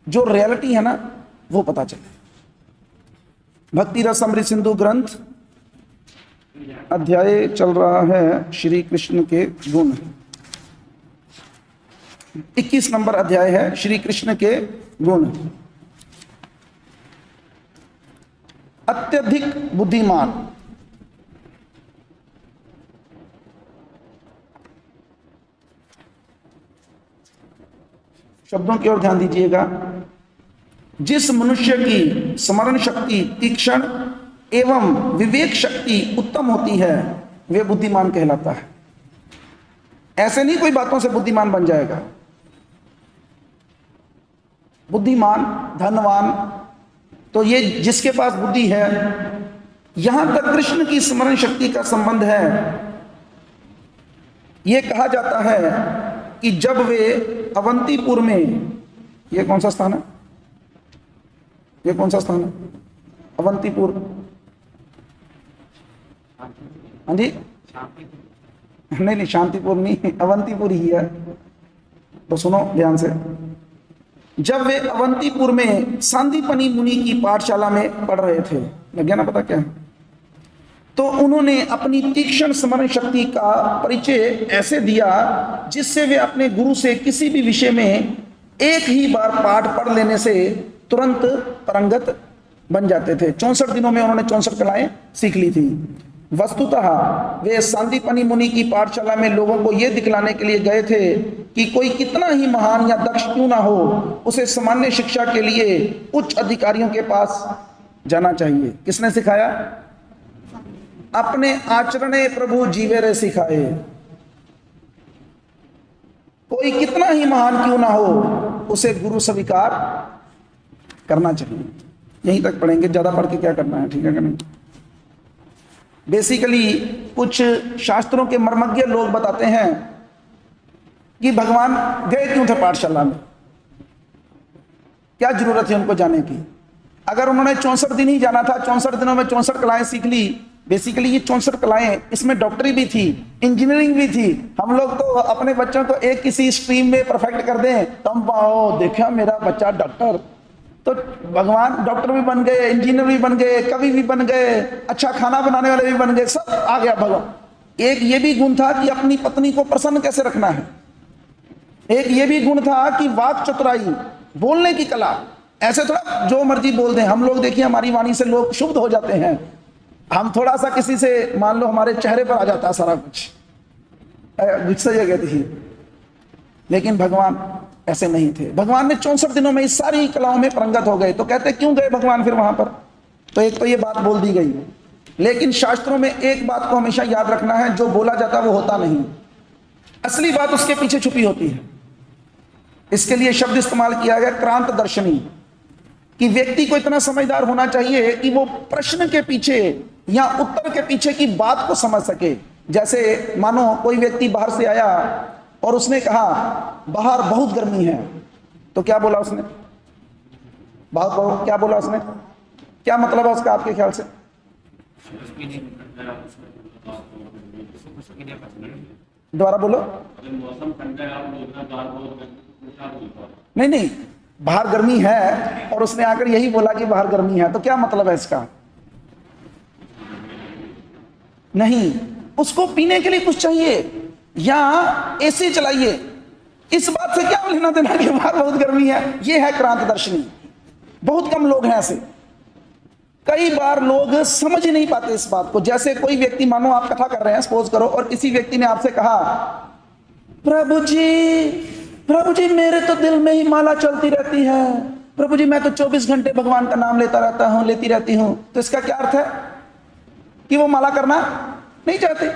जो रियलिटी है ना वो पता चले। भक्ति रस अमृत सिंधु ग्रंथ, अध्याय चल रहा है श्री कृष्ण के गुण। 21 नंबर अध्याय है श्री कृष्ण के गुण। अत्यधिक बुद्धिमान। शब्दों की ओर ध्यान दीजिएगा। जिस मनुष्य की स्मरण शक्ति तीक्ष्ण एवं विवेक शक्ति उत्तम होती है वह बुद्धिमान कहलाता है। ऐसे नहीं कोई बातों से बुद्धिमान बन जाएगा। बुद्धिमान, धनवान, तो ये जिसके पास बुद्धि है। यहां तक कृष्ण की स्मरण शक्ति का संबंध है। यह कहा जाता है कि जब वे अवंतीपुर में, यह कौन सा स्थान है? यह कौन सा स्थान है? अवंतीपुर। हाँ जी, नहीं, शांतिपुर नहीं, अवंतीपुर ही है। तो सुनो ध्यान से। जब वे अवंतीपुर में सांदीपनी मुनि की पाठशाला में पढ़ रहे थे, लग गया ना पता क्या है, तो उन्होंने अपनी तीक्ष्ण स्मरण शक्ति का परिचय ऐसे दिया जिससे वे अपने गुरु से किसी भी विषय में एक ही बार पाठ पढ़ लेने से तुरंत पारंगत बन जाते थे। 64 दिनों में उन्होंने 64 कलाएं सीख ली थी। वस्तुतः वे सांदीपनी मुनि की पाठशाला में लोगों को यह दिखलाने के लिए गए थे कि कोई कितना ही महान या दक्ष क्यों ना हो, उसे सामान्य शिक्षा के लिए उच्च अधिकारियों के पास जाना चाहिए। किसने सिखाया? अपने आचरणे प्रभु जीवे रे सिखाए। कोई कितना ही महान क्यों ना हो, उसे गुरु स्वीकार करना चाहिए। यहीं तक पढ़ेंगे, ज्यादा पढ़ के क्या करना है, ठीक है कि नहीं। बेसिकली कुछ शास्त्रों के मर्मज्ञ लोग बताते हैं कि भगवान गए क्यों थे पाठशाला में, क्या जरूरत है उनको जाने की। अगर उन्होंने 64 दिन ही जाना था, 64 दिनों में 64 कलाएं सीख ली। बेसिकली ये 64 कलाएं, इसमें डॉक्टरी भी थी, इंजीनियरिंग भी थी। हम लोग तो अपने बच्चों को एक किसी स्ट्रीम में परफेक्ट कर दें तो हम देखा मेरा बच्चा डॉक्टर, तो भगवान डॉक्टर भी बन गए, इंजीनियर भी बन गए, कवि भी बन गए, अच्छा खाना बनाने वाले भी बन गए, सब आ गया भगवान। एक ये भी गुण था कि अपनी पत्नी को प्रसन्न कैसे रखना है। एक ये भी गुण था कि वाक चतुराई, बोलने की कला। ऐसे थोड़ा जो मर्जी बोल दें। हम लोग देखिए हमारी वाणी से लोग शुद्ध हो जाते हैं। हम थोड़ा सा किसी से मान लो हमारे चेहरे पर आ जाता है सारा कुछ, गुस्सा जगह थी। लेकिन भगवान ऐसे नहीं थे। भगवान ने 64 दिनों में इस सारी कलाओं में पारंगत हो गए। तो कहते क्यों गए भगवान फिर वहां पर? तो एक तो ये बात बोल दी गई। लेकिन शास्त्रों में एक बात को हमेशा याद रखना है, जो बोला जाता वो होता नहीं, असली बात उसके पीछे छुपी होती है। इसके लिए शब्द इस्तेमाल किया गया क्रांत दर्शनी, कि व्यक्ति को इतना समझदार होना चाहिए कि वो प्रश्न के पीछे या उत्तर के पीछे की बात को समझ सके। जैसे मानो कोई व्यक्ति बाहर से आया और उसने कहा बाहर बहुत गर्मी है, तो क्या बोला उसने? बहुत क्या बोला उसने? क्या मतलब है उसका आपके ख्याल से? दोबारा बोलो। नहीं, बाहर गर्मी है और उसने आकर यही बोला कि बाहर गर्मी है, तो क्या मतलब है इसका? नहीं, उसको पीने के लिए कुछ चाहिए या एसी चलाइए। इस बात से क्या लेना देना कि बाहर बहुत गर्मी है? ये है क्रांतदर्शनी। बहुत कम लोग हैं ऐसे। कई बार लोग समझ ही नहीं पाते इस बात को। जैसे कोई व्यक्ति, मानो आप कथा कर रहे हैं सपोज करो, और किसी व्यक्ति ने आपसे कहा प्रभु जी मेरे तो दिल में ही माला चलती रहती है, प्रभु जी मैं तो 24 घंटे भगवान का नाम लेती रहती हूं। तो इसका क्या अर्थ है? कि वो माला करना नहीं चाहते।